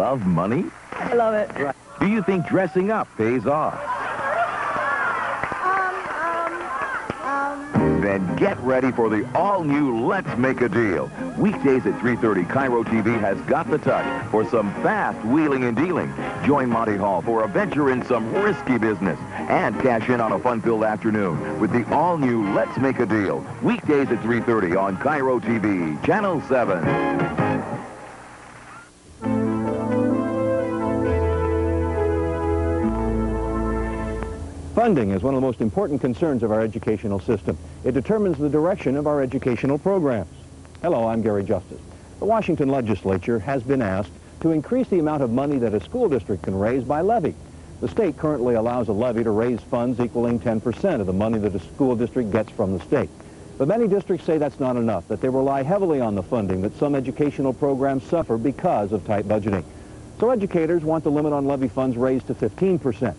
love money? I love it. Do you think dressing up pays off? Then get ready for the all-new Let's Make a Deal. Weekdays at 3:30, KIRO TV has got the touch for some fast wheeling and dealing. Join Monty Hall for a venture in some risky business and cash in on a fun-filled afternoon with the all-new Let's Make a Deal. Weekdays at 3:30 on KIRO TV, Channel 7. Funding is one of the most important concerns of our educational system. It determines the direction of our educational programs. Hello, I'm Gary Justice. The Washington legislature has been asked to increase the amount of money that a school district can raise by levy. The state currently allows a levy to raise funds equaling 10% of the money that a school district gets from the state. But many districts say that's not enough, that they rely heavily on the funding, that some educational programs suffer because of tight budgeting. So educators want the limit on levy funds raised to 15%.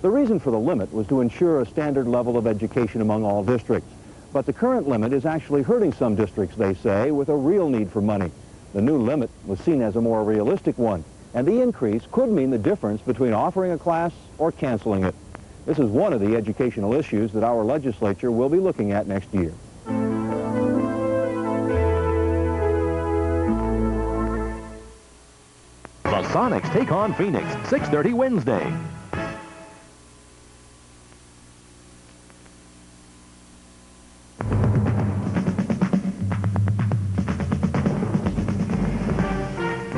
The reason for the limit was to ensure a standard level of education among all districts. But the current limit is actually hurting some districts, they say, with a real need for money. The new limit was seen as a more realistic one, and the increase could mean the difference between offering a class or canceling it. This is one of the educational issues that our legislature will be looking at next year. The Sonics take on Phoenix, 6:30 Wednesday.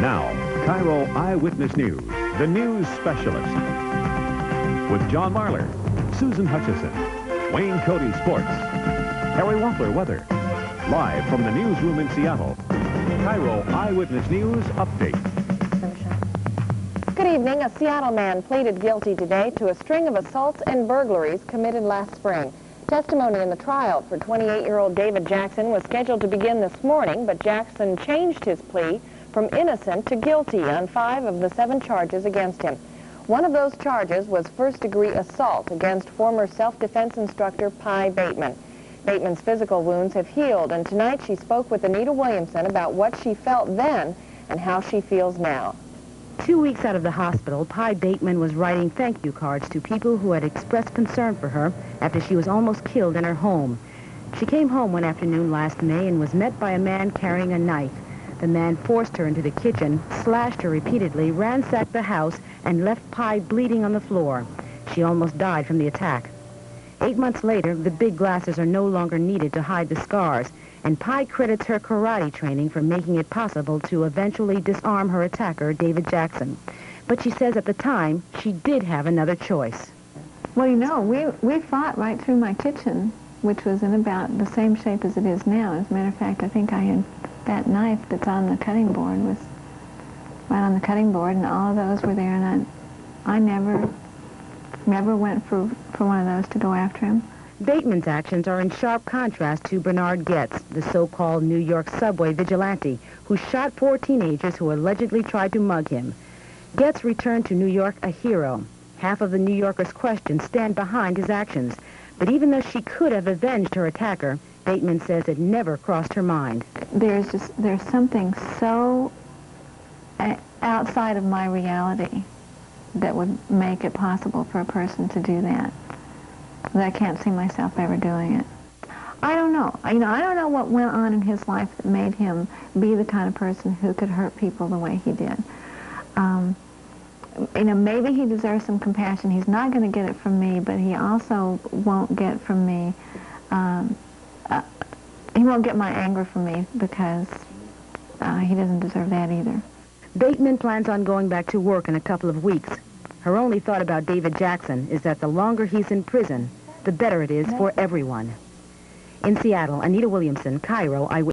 Now, KIRO Eyewitness News, the news specialist. With John Marler, Susan Hutchison, Wayne Cody Sports, Harry Wampler Weather. Live from the newsroom in Seattle, KIRO Eyewitness News Update. Good evening. A Seattle man pleaded guilty today to a string of assaults and burglaries committed last spring. Testimony in the trial for 28-year-old David Jackson was scheduled to begin this morning, but Jackson changed his plea from innocent to guilty on 5 of the 7 charges against him. One of those charges was first-degree assault against former self-defense instructor Pi Bateman. Bateman's physical wounds have healed, and tonight she spoke with Anita Williamson about what she felt then and how she feels now. 2 weeks out of the hospital, Pi Bateman was writing thank you cards to people who had expressed concern for her after she was almost killed in her home. She came home one afternoon last May and was met by a man carrying a knife. The man forced her into the kitchen, slashed her repeatedly, ransacked the house, and left Pi bleeding on the floor. She almost died from the attack. 8 months later, the big glasses are no longer needed to hide the scars, and Pi credits her karate training for making it possible to eventually disarm her attacker, David Jackson. But she says at the time, she did have another choice. Well, you know, we fought right through my kitchen, which was in about the same shape as it is now. As a matter of fact, I think I had that knife that's on the cutting board was right on the cutting board, and all of those were there, and I never went for one of those to go after him. Bateman's actions are in sharp contrast to Bernard Goetz, the so-called New York subway vigilante, who shot 4 teenagers who allegedly tried to mug him. Goetz returned to New York a hero. Half of the New Yorkers questioned stand behind his actions, but even though she could have avenged her attacker, Bateman says it never crossed her mind. There's something so outside of my reality that would make it possible for a person to do that I can't see myself ever doing it. I don't know. I don't know what went on in his life that made him be the kind of person who could hurt people the way he did. Maybe he deserves some compassion. He's not going to get it from me, but he also won't get from me. He won't get my anger from me because he doesn't deserve that either. Bateman plans on going back to work in a couple of weeks. Her only thought about David Jackson is that the longer he's in prison, the better it is for everyone. In Seattle, Anita Williamson, KIRO Eyewitness.